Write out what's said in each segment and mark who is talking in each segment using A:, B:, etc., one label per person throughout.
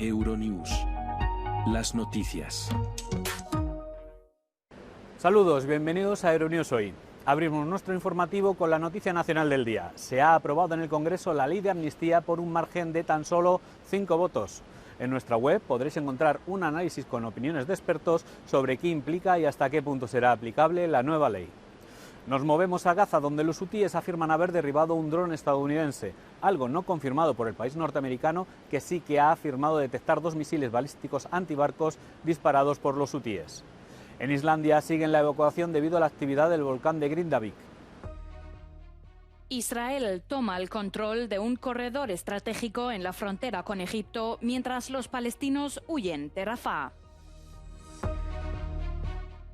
A: Euronews. Las noticias.
B: Saludos, bienvenidos a Euronews Hoy. Abrimos nuestro informativo con la noticia nacional del día. Se ha aprobado en el Congreso la ley de amnistía por un margen de tan solo 5 votos. En nuestra web podréis encontrar un análisis con opiniones de expertos sobre qué implica y hasta qué punto será aplicable la nueva ley. Nos movemos a Gaza, donde los hutíes afirman haber derribado un dron estadounidense, algo no confirmado por el país norteamericano, que sí que ha afirmado detectar 2 misiles balísticos antibarcos disparados por los hutíes. En Islandia siguen la evacuación debido a la actividad del volcán de Grindavik.
C: Israel toma el control de un corredor estratégico en la frontera con Egipto mientras los palestinos huyen de Rafah.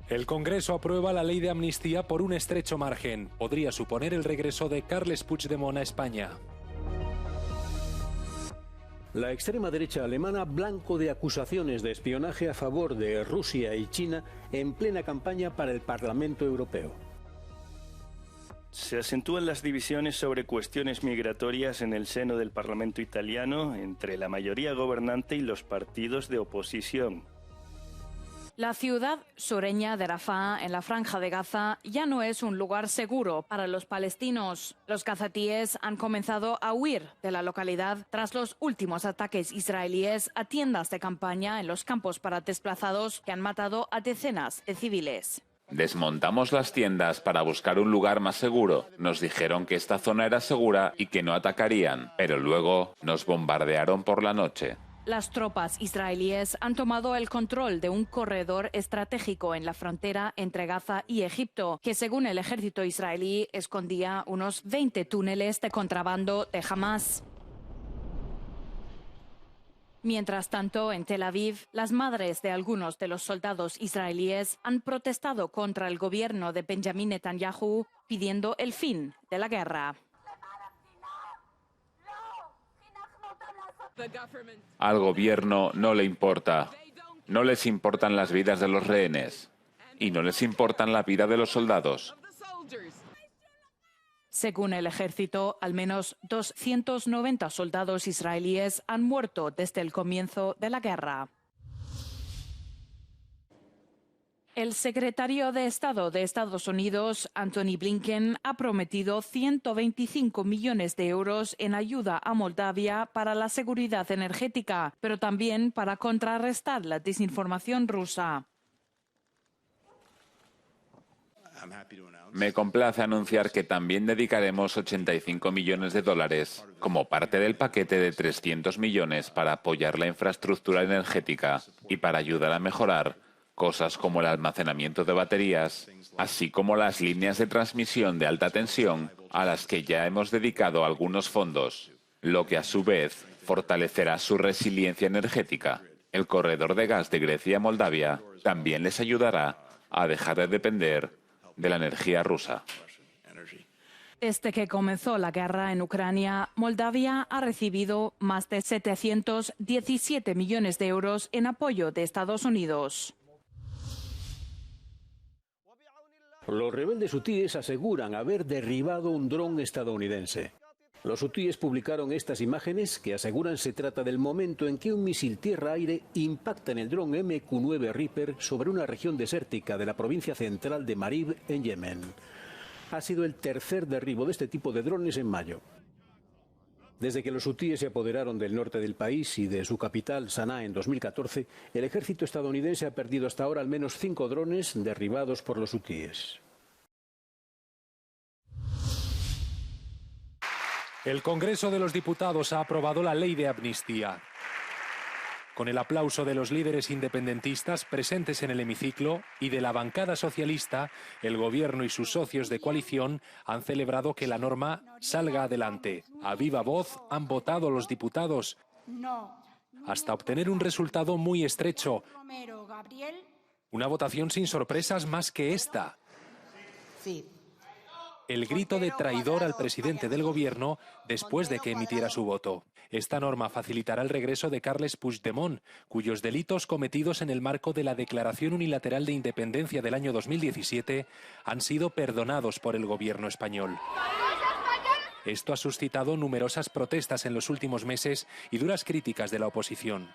D: El Congreso aprueba la ley de amnistía por un estrecho margen. Podría suponer el regreso de Carles Puigdemont a España.
E: La extrema derecha alemana, blanco de acusaciones de espionaje a favor de Rusia y China, en plena campaña para el Parlamento Europeo.
F: Se acentúan las divisiones sobre cuestiones migratorias en el seno del Parlamento italiano entre la mayoría gobernante y los partidos de oposición.
C: La ciudad sureña de Rafah, en la Franja de Gaza, ya no es un lugar seguro para los palestinos. Los gazatíes han comenzado a huir de la localidad tras los últimos ataques israelíes a tiendas de campaña en los campos para desplazados que han matado a decenas de civiles.
G: Desmontamos las tiendas para buscar un lugar más seguro. Nos dijeron que esta zona era segura y que no atacarían, pero luego nos bombardearon por la noche.
C: Las tropas israelíes han tomado el control de un corredor estratégico en la frontera entre Gaza y Egipto, que según el ejército israelí escondía unos 20 túneles de contrabando de Hamas. Mientras tanto, en Tel Aviv, las madres de algunos de los soldados israelíes han protestado contra el gobierno de Benjamin Netanyahu, pidiendo el fin de la guerra.
G: Al gobierno no le importa. No les importan las vidas de los rehenes. Y no les importan la vida de los soldados.
C: Según el ejército, al menos 290 soldados israelíes han muerto desde el comienzo de la guerra. El secretario de Estado de Estados Unidos, Antony Blinken, ha prometido 125 millones de euros en ayuda a Moldavia para la seguridad energética, pero también para contrarrestar la desinformación rusa.
G: Me complace anunciar que también dedicaremos 85 millones de dólares como parte del paquete de 300 millones para apoyar la infraestructura energética y para ayudar a mejorar cosas como el almacenamiento de baterías, así como las líneas de transmisión de alta tensión a las que ya hemos dedicado algunos fondos, lo que a su vez fortalecerá su resiliencia energética. El corredor de gas de Grecia a Moldavia también les ayudará a dejar de depender de la energía rusa.
C: Desde que comenzó la guerra en Ucrania, Moldavia ha recibido más de 717 millones de euros en apoyo de Estados Unidos.
E: Los rebeldes hutíes aseguran haber derribado un dron estadounidense. Los hutíes publicaron estas imágenes que aseguran se trata del momento en que un misil tierra-aire impacta en el dron MQ-9 Reaper sobre una región desértica de la provincia central de Marib, en Yemen. Ha sido el tercer derribo de este tipo de drones en mayo. Desde que los hutíes se apoderaron del norte del país y de su capital, Saná, en 2014, el ejército estadounidense ha perdido hasta ahora al menos 5 drones derribados por los hutíes.
D: El Congreso de los Diputados ha aprobado la ley de amnistía. Con el aplauso de los líderes independentistas presentes en el hemiciclo y de la bancada socialista, el Gobierno y sus socios de coalición han celebrado que la norma salga adelante. A viva voz han votado los diputados hasta obtener un resultado muy estrecho. Una votación sin sorpresas más que esta. El grito de traidor al presidente del Gobierno después de que emitiera su voto. Esta norma facilitará el regreso de Carles Puigdemont, cuyos delitos cometidos en el marco de la Declaración Unilateral de Independencia del año 2017 han sido perdonados por el Gobierno español. Esto ha suscitado numerosas protestas en los últimos meses y duras críticas de la oposición.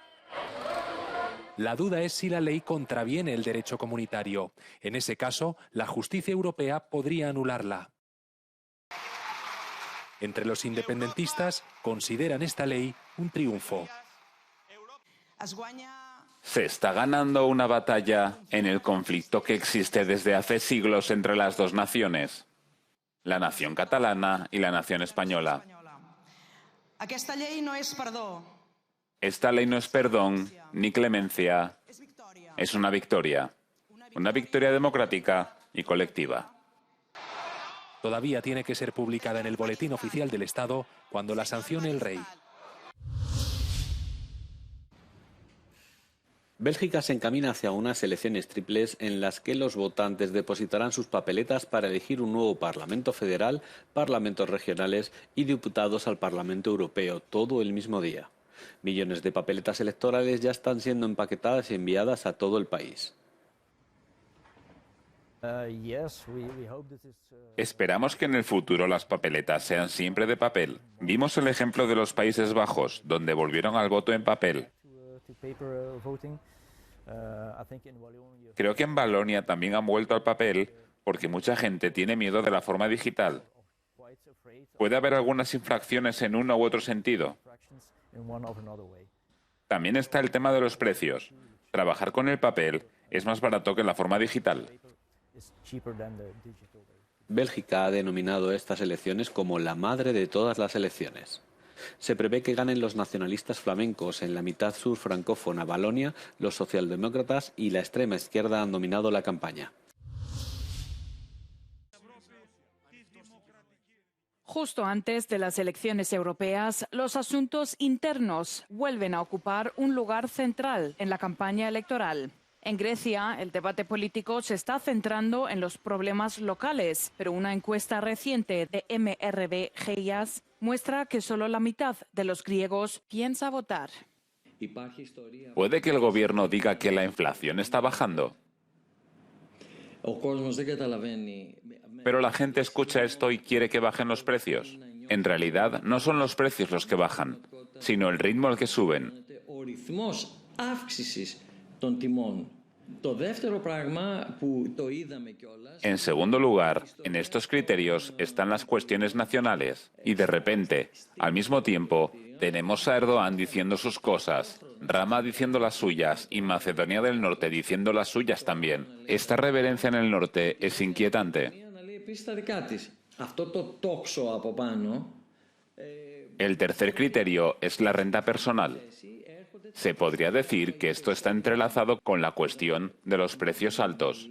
D: La duda es si la ley contraviene el derecho comunitario. En ese caso, la justicia europea podría anularla. Entre los independentistas consideran esta ley un triunfo.
G: Se está ganando una batalla en el conflicto que existe desde hace siglos entre las dos naciones, la nación catalana y la nación española. Esta ley no es perdón ni clemencia, es una victoria democrática y colectiva.
D: Todavía tiene que ser publicada en el Boletín Oficial del Estado cuando la sancione el rey.
B: Bélgica se encamina hacia unas elecciones triples en las que los votantes depositarán sus papeletas para elegir un nuevo Parlamento Federal, parlamentos regionales y diputados al Parlamento Europeo, todo el mismo día. Millones de papeletas electorales ya están siendo empaquetadas y enviadas a todo el país.
G: Esperamos que en el futuro las papeletas sean siempre de papel. Vimos el ejemplo de los Países Bajos, donde volvieron al voto en papel. Creo que en Valonia también han vuelto al papel porque mucha gente tiene miedo de la forma digital. Puede haber algunas infracciones en uno u otro sentido. También está el tema de los precios. Trabajar con el papel es más barato que la forma digital.
B: Bélgica ha denominado estas elecciones como la madre de todas las elecciones. Se prevé que ganen los nacionalistas flamencos. En la mitad sur francófona Valonia, los socialdemócratas y la extrema izquierda han dominado la campaña.
C: Justo antes de las elecciones europeas, los asuntos internos vuelven a ocupar un lugar central en la campaña electoral. En Grecia, el debate político se está centrando en los problemas locales, pero una encuesta reciente de MRV-GIAS muestra que solo la mitad de los griegos piensa votar.
G: ¿Puede que el gobierno diga que la inflación está bajando? Pero la gente escucha esto y quiere que bajen los precios. En realidad, no son los precios los que bajan, sino el ritmo al que suben. En segundo lugar, en estos criterios están las cuestiones nacionales y de repente, al mismo tiempo, tenemos a Erdogan diciendo sus cosas, Rama diciendo las suyas y Macedonia del Norte diciendo las suyas también. Esta reverencia en el norte es inquietante. El tercer criterio es la renta personal. Se podría decir que esto está entrelazado con la cuestión de los precios altos.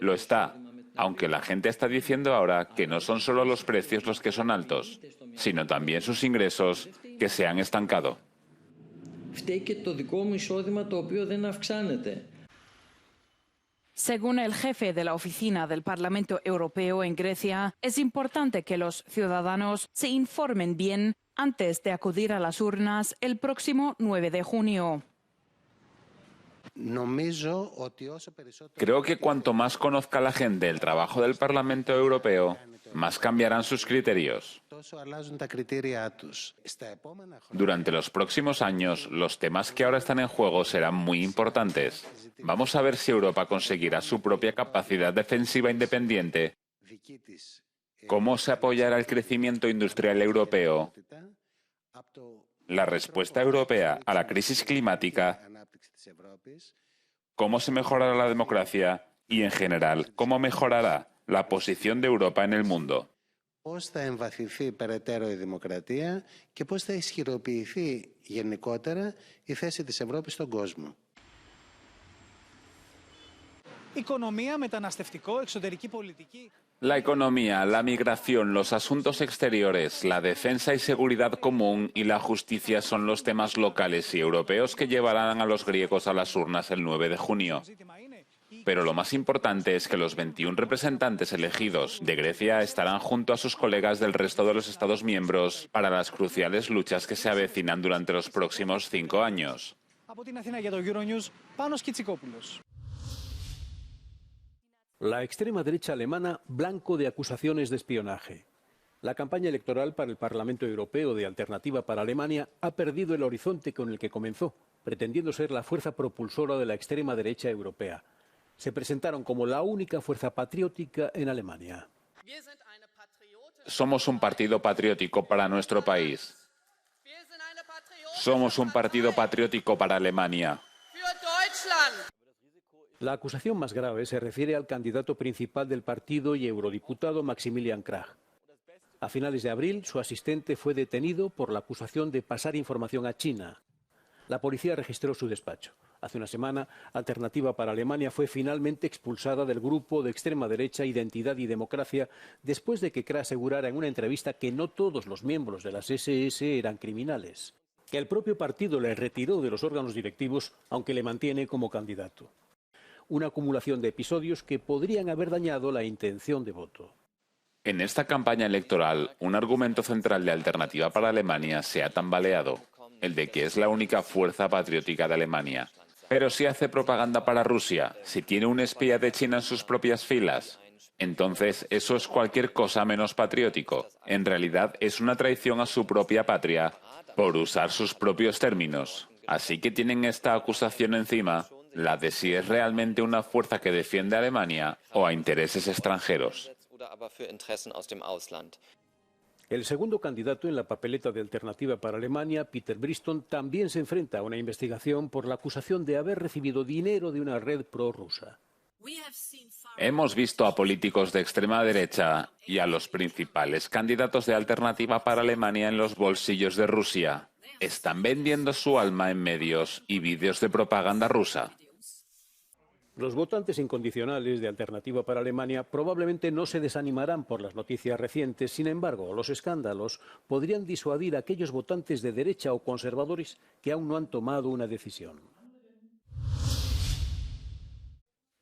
G: Lo está, aunque la gente está diciendo ahora que no son solo los precios los que son altos, sino también sus ingresos que se han estancado.
C: Según el jefe de la oficina del Parlamento Europeo en Grecia, es importante que los ciudadanos se informen bien antes de acudir a las urnas el próximo 9 de junio.
G: Creo que cuanto más conozca la gente el trabajo del Parlamento Europeo, más cambiarán sus criterios. Durante los próximos años, los temas que ahora están en juego serán muy importantes. Vamos a ver si Europa conseguirá su propia capacidad defensiva independiente, cómo se apoyará el crecimiento industrial europeo, la respuesta europea a la crisis climática, cómo se mejorará la democracia y, en general, cómo mejorará la posición de Europa en el mundo.
H: Πώς θα εμβαθυνθεί περαιτέρω η δημοκρατία και πώς θα ισχυροποιηθεί γενικότερα η θέση της Ευρώπης στον κόσμο.
I: Οικονομία, μεταναστευτικό, εξωτερική πολιτική.
G: La economía, la migración, los asuntos exteriores, la defensa y seguridad común y la justicia son los temas locales y europeos que llevarán a los griegos a las urnas el 9 de junio. Pero lo más importante es que los 21 representantes elegidos de Grecia estarán junto a sus colegas del resto de los Estados miembros para las cruciales luchas que se avecinan durante los próximos 5 años.
E: La extrema derecha alemana blanco de acusaciones de espionaje. La campaña electoral para el Parlamento Europeo de Alternativa para Alemania ha perdido el horizonte con el que comenzó. pretendiendo ser la fuerza propulsora de la extrema derecha europea. Se presentaron como la única fuerza patriótica en Alemania.
G: Somos un partido patriótico para nuestro país. Somos un partido patriótico para Alemania.
E: La acusación más grave se refiere al candidato principal del partido y eurodiputado Maximilian Krag. A finales de abril, su asistente fue detenido por la acusación de pasar información a China. La policía registró su despacho. Hace una semana, Alternativa para Alemania fue finalmente expulsada del grupo de extrema derecha Identidad y Democracia después de que Krag asegurara en una entrevista que no todos los miembros de las SS eran criminales, que el propio partido le retiró de los órganos directivos, aunque le mantiene como candidato. Una acumulación de episodios que podrían haber dañado la intención de voto.
G: En esta campaña electoral, un argumento central de Alternativa para Alemania se ha tambaleado, el de que es la única fuerza patriótica de Alemania. Pero si hace propaganda para Rusia, si tiene un espía de China en sus propias filas, entonces eso es cualquier cosa menos patriótico. En realidad es una traición a su propia patria por usar sus propios términos. Así que tienen esta acusación encima, la de si es realmente una fuerza que defiende a Alemania o a intereses extranjeros.
E: El segundo candidato en la papeleta de Alternativa para Alemania, Peter Briston, también se enfrenta a una investigación por la acusación de haber recibido dinero de una red prorrusa.
G: Hemos visto a políticos de extrema derecha y a los principales candidatos de Alternativa para Alemania en los bolsillos de Rusia. Están vendiendo su alma en medios y vídeos de propaganda rusa.
E: Los votantes incondicionales de Alternativa para Alemania probablemente no se desanimarán por las noticias recientes. Sin embargo, los escándalos podrían disuadir a aquellos votantes de derecha o conservadores que aún no han tomado una decisión.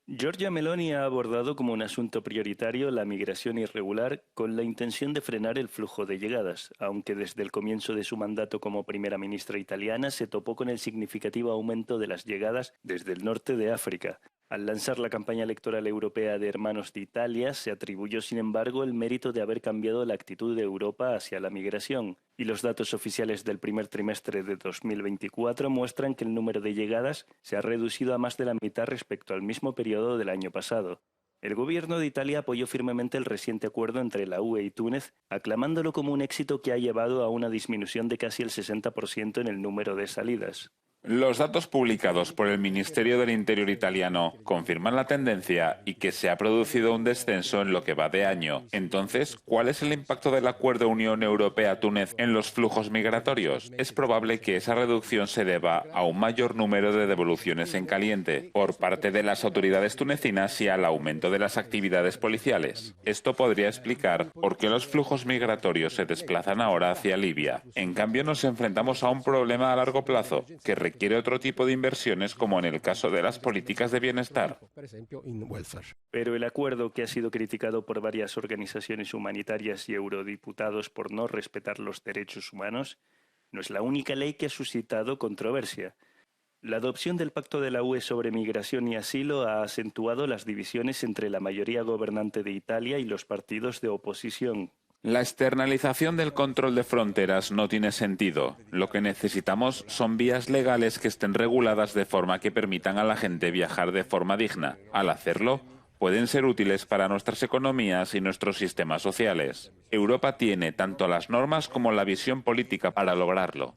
F: Giorgia Meloni ha abordado como un asunto prioritario la migración irregular con la intención de frenar el flujo de llegadas, aunque desde el comienzo de su mandato como primera ministra italiana se topó con el significativo aumento de las llegadas desde el norte de África. Al lanzar la campaña electoral europea de Hermanos de Italia, se atribuyó, sin embargo, el mérito de haber cambiado la actitud de Europa hacia la migración. Y los datos oficiales del primer trimestre de 2024 muestran que el número de llegadas se ha reducido a más de la mitad respecto al mismo periodo del año pasado. El gobierno de Italia apoyó firmemente el reciente acuerdo entre la UE y Túnez, aclamándolo como un éxito que ha llevado a una disminución de casi el 60% en el número de salidas.
G: Los datos publicados por el Ministerio del Interior italiano confirman la tendencia y que se ha producido un descenso en lo que va de año. Entonces, ¿cuál es el impacto del acuerdo Unión Europea-Túnez en los flujos migratorios? Es probable que esa reducción se deba a un mayor número de devoluciones en caliente por parte de las autoridades tunecinas y al aumento de las actividades policiales. Esto podría explicar por qué los flujos migratorios se desplazan ahora hacia Libia. En cambio, nos enfrentamos a un problema a largo plazo que requiere otro tipo de inversiones, como en el caso de las políticas de bienestar.
F: Pero el acuerdo, que ha sido criticado por varias organizaciones humanitarias y eurodiputados por no respetar los derechos humanos, no es la única ley que ha suscitado controversia. La adopción del Pacto de la UE sobre migración y asilo ha acentuado las divisiones entre la mayoría gobernante de Italia y los partidos de oposición.
G: La externalización del control de fronteras no tiene sentido. Lo que necesitamos son vías legales que estén reguladas de forma que permitan a la gente viajar de forma digna. Al hacerlo, pueden ser útiles para nuestras economías y nuestros sistemas sociales. Europa tiene tanto las normas como la visión política para lograrlo.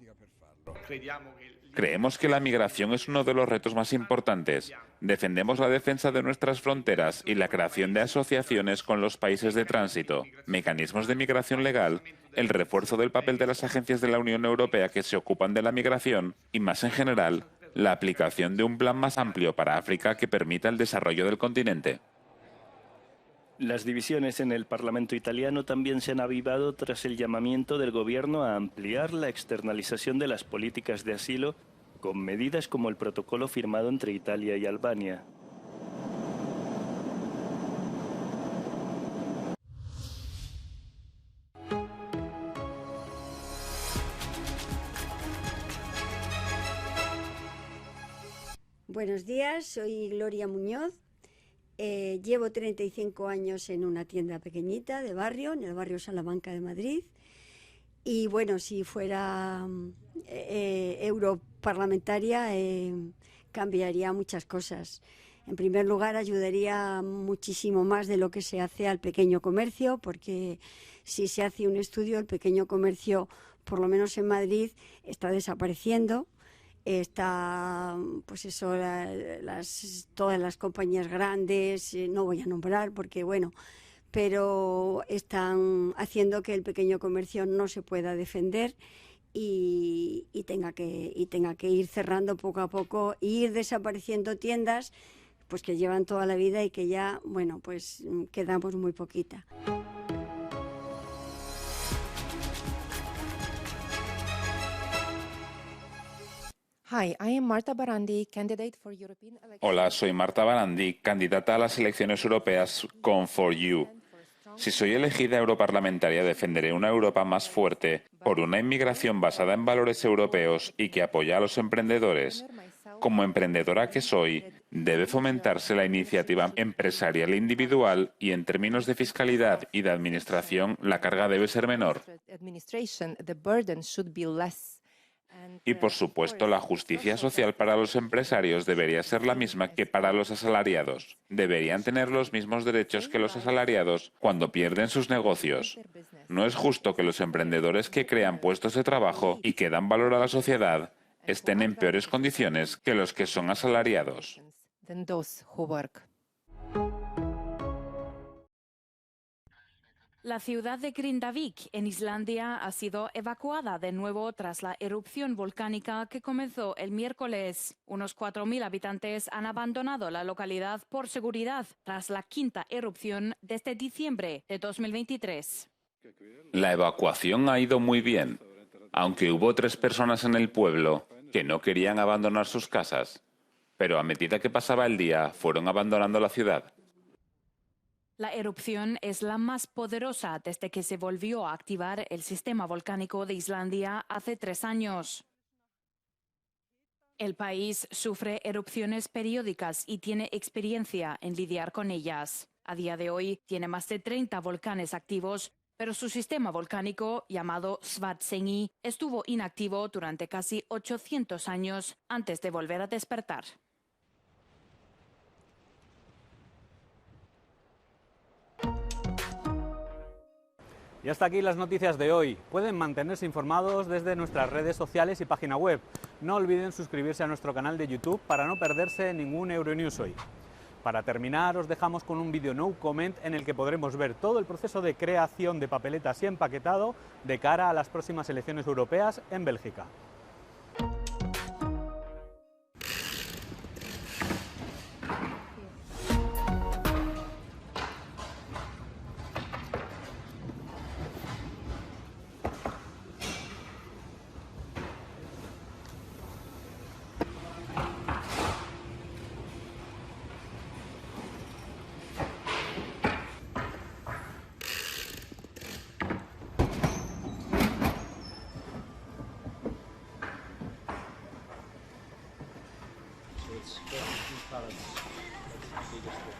G: Creemos que la migración es uno de los retos más importantes. Defendemos la defensa de nuestras fronteras y la creación de asociaciones con los países de tránsito, mecanismos de migración legal, el refuerzo del papel de las agencias de la Unión Europea que se ocupan de la migración y, más en general, la aplicación de un plan más amplio para África que permita el desarrollo del continente.
F: Las divisiones en el Parlamento italiano también se han avivado tras el llamamiento del gobierno a ampliar la externalización de las políticas de asilo con medidas como el protocolo firmado entre Italia y Albania.
J: Buenos días, soy Gloria Muñoz. Llevo 35 años en una tienda pequeñita de barrio, en el barrio Salamanca de Madrid, Y bueno, si fuera europarlamentaria, cambiaría muchas cosas. En primer lugar, ayudaría muchísimo más de lo que se hace al pequeño comercio, porque si se hace un estudio, el pequeño comercio, por lo menos en Madrid, está desapareciendo. Está, pues eso, todas las compañías grandes, no voy a nombrar porque, bueno, pero están haciendo que el pequeño comercio no se pueda defender y tenga que ir cerrando poco a poco e ir desapareciendo tiendas pues que llevan toda la vida y que ya, bueno, pues quedamos muy poquita.
K: Hi, I am Marta Barandi, candidate for European elections.
G: Hola, soy Marta Barandi, candidata a las elecciones europeas con For You. Si soy elegida europarlamentaria, defenderé una Europa más fuerte por una inmigración basada en valores europeos y que apoya a los emprendedores. Como emprendedora que soy, debe fomentarse la iniciativa empresarial individual y en términos de fiscalidad y de administración la carga debe ser menor. Y por supuesto, la justicia social para los empresarios debería ser la misma que para los asalariados. Deberían tener los mismos derechos que los asalariados cuando pierden sus negocios. No es justo que los emprendedores que crean puestos de trabajo y que dan valor a la sociedad estén en peores condiciones que los que son asalariados.
C: La ciudad de Grindavik, en Islandia, ha sido evacuada de nuevo tras la erupción volcánica que comenzó el miércoles. Unos 4.000 habitantes han abandonado la localidad por seguridad tras la quinta erupción desde diciembre de 2023.
G: La evacuación ha ido muy bien, aunque hubo 3 personas en el pueblo que no querían abandonar sus casas, pero a medida que pasaba el día fueron abandonando la ciudad.
C: La erupción es la más poderosa desde que se volvió a activar el sistema volcánico de Islandia hace 3 años. El país sufre erupciones periódicas y tiene experiencia en lidiar con ellas. A día de hoy tiene más de 30 volcanes activos, pero su sistema volcánico, llamado Svartsengi, estuvo inactivo durante casi 800 años antes de volver a despertar.
B: Y hasta aquí las noticias de hoy. Pueden mantenerse informados desde nuestras redes sociales y página web. No olviden suscribirse a nuestro canal de YouTube para no perderse ningún Euronews Hoy. Para terminar, os dejamos con un vídeo no comment en el que podremos ver todo el proceso de creación de papeletas y empaquetado de cara a las próximas elecciones europeas en Bélgica. It's 2 pallets. That's the biggest one.